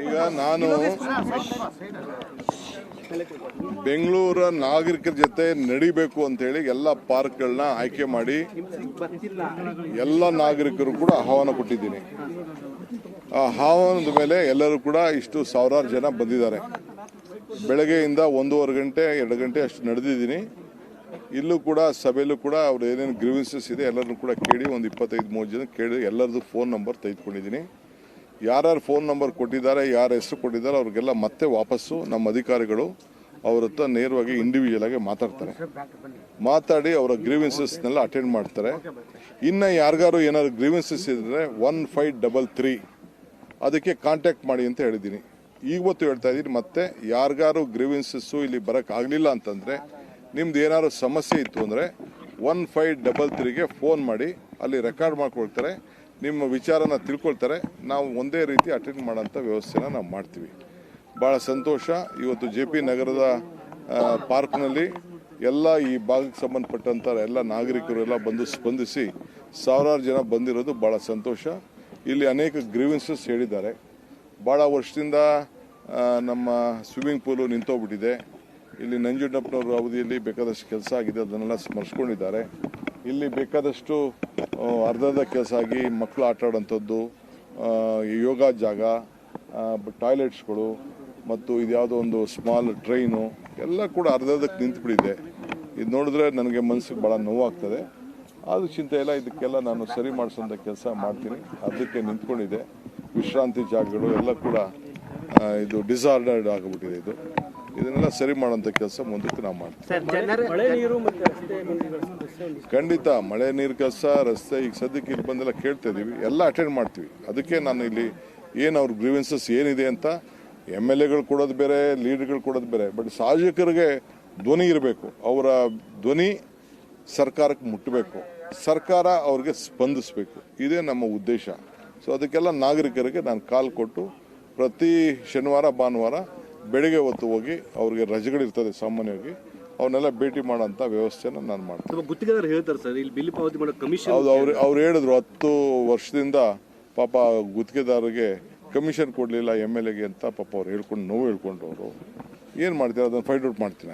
ಈಗ ನಾನು ಬೆಂಗಳೂರ ನಾಗರಿಕರ ಜೊತೆ ನಡಿಬೇಕು ಅಂತ ಹೇಳಿ ಎಲ್ಲ ಪಾರ್ಕ್ಗಳನ್ನ ಆಯ್ಕೆ ಮಾಡಿ ಎಲ್ಲ ನಾಗರಿಕರು ಕೂಡ ಆಹ್ವಾನ ಕೊಟ್ಟಿದ್ದೀನಿ. ಆ ಆಹ್ವಾನದ ಮೇಲೆ ಎಲ್ಲರೂ ಕೂಡ ಇಷ್ಟು ಸಾವಿರಾರು ಜನ ಬಂದಿದ್ದಾರೆ. ಬೆಳಗ್ಗೆಯಿಂದ 1:30 ಗಂಟೆ 2 ಗಂಟೆ ಅಷ್ಟು ನಡೆದಿದ್ದೀನಿ. ಇಲ್ಲೂ ಕೂಡ ಸಭೆಯಲ್ಲೂ ಕೂಡ ಅವ್ರು ಏನೇನು ಗ್ರೀವೆನ್ಸಸ್ ಇದೆ ಎಲ್ಲರನ್ನೂ ಕೂಡ ಕೇಳಿ ಒಂದು 25-30 ಜನ ಕೇಳಿ ಎಲ್ಲರದ್ದು ಫೋನ್ ನಂಬರ್ ತೆಗೆದುಕೊಂಡಿದ್ದೀನಿ. ಯಾರ್ಯಾರು ಫೋನ್ ನಂಬರ್ ಕೊಟ್ಟಿದ್ದಾರೆ, ಯಾರ ಹೆಸರು ಕೊಟ್ಟಿದ್ದಾರೆ ಅವ್ರಿಗೆಲ್ಲ ಮತ್ತೆ ವಾಪಸ್ಸು ನಮ್ಮ ಅಧಿಕಾರಿಗಳು ಅವ್ರ ಹತ್ರ ನೇರವಾಗಿ ಇಂಡಿವಿಜುವಲ್ ಆಗಿ ಮಾತಾಡಿ ಅವರ ಗ್ರೀವೆನ್ಸಸ್ನೆಲ್ಲ ಅಟೆಂಡ್ ಮಾಡ್ತಾರೆ. ಇನ್ನು ಯಾರಿಗಾರು ಏನಾದ್ರು ಗ್ರೀವೆನ್ಸಸ್ ಇದ್ದರೆ 1533 ಅದಕ್ಕೆ ಕಾಂಟ್ಯಾಕ್ಟ್ ಮಾಡಿ ಅಂತ ಹೇಳಿದ್ದೀನಿ. ಇವತ್ತು ಹೇಳ್ತಾ ಇದ್ದೀನಿ, ಮತ್ತೆ ಯಾರಿಗಾರು ಗ್ರೀವೆನ್ಸಸ್ಸು ಇಲ್ಲಿ ಬರೋಕ್ಕಾಗಲಿಲ್ಲ ಅಂತಂದರೆ ನಿಮ್ದು ಏನಾದ್ರು ಸಮಸ್ಯೆ ಇತ್ತು ಅಂದರೆ 1533ಗೆ ಫೋನ್ ಮಾಡಿ, ಅಲ್ಲಿ ರೆಕಾರ್ಡ್ ಮಾಡ್ಕೊಳ್ತಾರೆ, ನಿಮ್ಮ ವಿಚಾರನ ತಿಳ್ಕೊಳ್ತಾರೆ. ನಾವು ಒಂದೇ ರೀತಿ ಅಟೆಂಡ್ ಮಾಡೋಂಥ ವ್ಯವಸ್ಥೆನ ನಾವು ಮಾಡ್ತೀವಿ. ಭಾಳ ಸಂತೋಷ. ಇವತ್ತು JP ನಗರದ ಪಾರ್ಕ್ನಲ್ಲಿ ಎಲ್ಲ ಈ ಭಾಗಕ್ಕೆ ಸಂಬಂಧಪಟ್ಟಂಥ ಎಲ್ಲ ನಾಗರಿಕರು ಎಲ್ಲ ಬಂದು ಸ್ಪಂದಿಸಿ ಸಾವಿರಾರು ಜನ ಬಂದಿರೋದು ಭಾಳ ಸಂತೋಷ. ಇಲ್ಲಿ ಅನೇಕ ಗ್ರೀವೆನ್ಸಸ್ ಹೇಳಿದ್ದಾರೆ. ಭಾಳ ವರ್ಷದಿಂದ ನಮ್ಮ ಸ್ವಿಮ್ಮಿಂಗ್ ಪೂಲು ನಿಂತೋಗ್ಬಿಟ್ಟಿದೆ. ಇಲ್ಲಿ ನಂಜುಂಡಪ್ಪನವ್ರ ಅವಧಿಯಲ್ಲಿ ಬೇಕಾದಷ್ಟು ಕೆಲಸ ಆಗಿದೆ, ಅದನ್ನೆಲ್ಲ ಸ್ಮರಿಸ್ಕೊಂಡಿದ್ದಾರೆ. ಇಲ್ಲಿ ಬೇಕಾದಷ್ಟು ಅರ್ಧದ ಕೆಲಸ ಆಗಿ ಮಕ್ಕಳು ಆಟ ಆಡೋಂಥದ್ದು, ಯೋಗ ಜಾಗ, ಟಾಯ್ಲೆಟ್ಸ್ಗಳು ಮತ್ತು ಇದ್ಯಾವುದೋ ಒಂದು ಸ್ಮಾಲ್ ಟ್ರೈನು ಎಲ್ಲ ಕೂಡ ಅರ್ಧದಕ್ಕೆ ನಿಂತುಬಿಟ್ಟಿದೆ. ಇದು ನೋಡಿದ್ರೆ ನನಗೆ ಮನಸ್ಸಿಗೆ ಭಾಳ ನೋವಾಗ್ತದೆ. ಆದರೂ ಚಿಂತೆ ಇಲ್ಲ, ಇದಕ್ಕೆಲ್ಲ ನಾನು ಸರಿ ಮಾಡಿಸೋಂಥ ಕೆಲಸ ಮಾಡ್ತೀನಿ. ಅದಕ್ಕೆ ನಿಂತ್ಕೊಂಡಿದೆ. ವಿಶ್ರಾಂತಿ ಜಾಗಗಳು ಎಲ್ಲ ಕೂಡ ಇದು ಡಿಸಾರ್ಡರ್ಡ್ ಆಗಿಬಿಟ್ಟಿದೆ. ಇದನ್ನೆಲ್ಲ ಸರಿ ಮಾಡೋಂಥ ಕೆಲಸ ಮುಂದಕ್ಕೆ ನಾವು ಮಾಡ್ತೀವಿ. ಖಂಡಿತ ಮಳೆ ನೀರು ಕೆಲಸ, ರಸ್ತೆ, ಈಗ ಸದ್ಯಕ್ಕೆ ಇಲ್ಲಿ ಬಂದೆಲ್ಲ ಕೇಳ್ತಾ ಇದ್ದೀವಿ, ಎಲ್ಲ ಅಟೆಂಡ್ ಮಾಡ್ತೀವಿ. ಅದಕ್ಕೆ ನಾನು ಇಲ್ಲಿ ಏನು ಅವ್ರ ಗ್ರೀವೆನ್ಸಸ್ ಏನಿದೆ ಅಂತ MLAಗಳು ಕೊಡೋದು ಬೇರೆ, ಲೀಡರ್ಗಳು ಕೊಡೋದು ಬೇರೆ. ಬಟ್ ಶಾಸಕರಿಗೆ ಧ್ವನಿ ಇರಬೇಕು. ಅವರ ಧ್ವನಿ ಸರ್ಕಾರಕ್ಕೆ ಮುಟ್ಟಬೇಕು, ಸರ್ಕಾರ ಅವ್ರಿಗೆ ಸ್ಪಂದಿಸಬೇಕು. ಇದೇ ನಮ್ಮ ಉದ್ದೇಶ. ಸೊ ಅದಕ್ಕೆಲ್ಲ ನಾಗರಿಕರಿಗೆ ನಾನು ಕಾಲ್ ಕೊಟ್ಟು ಪ್ರತಿ ಶನಿವಾರ ಭಾನುವಾರ ಬೆಳಿಗ್ಗೆ ಹೊತ್ತು ಹೋಗಿ ಅವ್ರಿಗೆ ರಜೆಗಳಿರ್ತದೆ ಸಾಮಾನ್ಯವಾಗಿ, ಅವನ್ನೆಲ್ಲ ಭೇಟಿ ಮಾಡೋಂಥ ವ್ಯವಸ್ಥೆನ ನಾನು ಮಾಡ್ತೀನಿ. ಗುತ್ತಿಗೆದಾರರು ಹೇಳ್ತಾರೆ ಸರ್, ಇಲ್ಲಿ ಬಿಲ್ ಪಾವತಿ ಮಾಡೋ ಕಮಿಷನ್. ಹೌದು, ಅವ್ರು ಹೇಳಿದ್ರು 10 ವರ್ಷದಿಂದ ಪಾಪ ಗುತ್ತಿಗೆದಾರರಿಗೆ ಕಮಿಷನ್ ಕೊಡಲಿಲ್ಲ MLAಗೆ ಅಂತ ಪಾಪ ಅವ್ರು ಹೇಳ್ಕೊಂಡು ನೋವು ಹೇಳ್ಕೊಂಡವರು. ಏನು ಮಾಡ್ತೀರಾ ಅದನ್ನು ಫೈಂಡ್ ಔಟ್ ಮಾಡ್ತೀನಿ.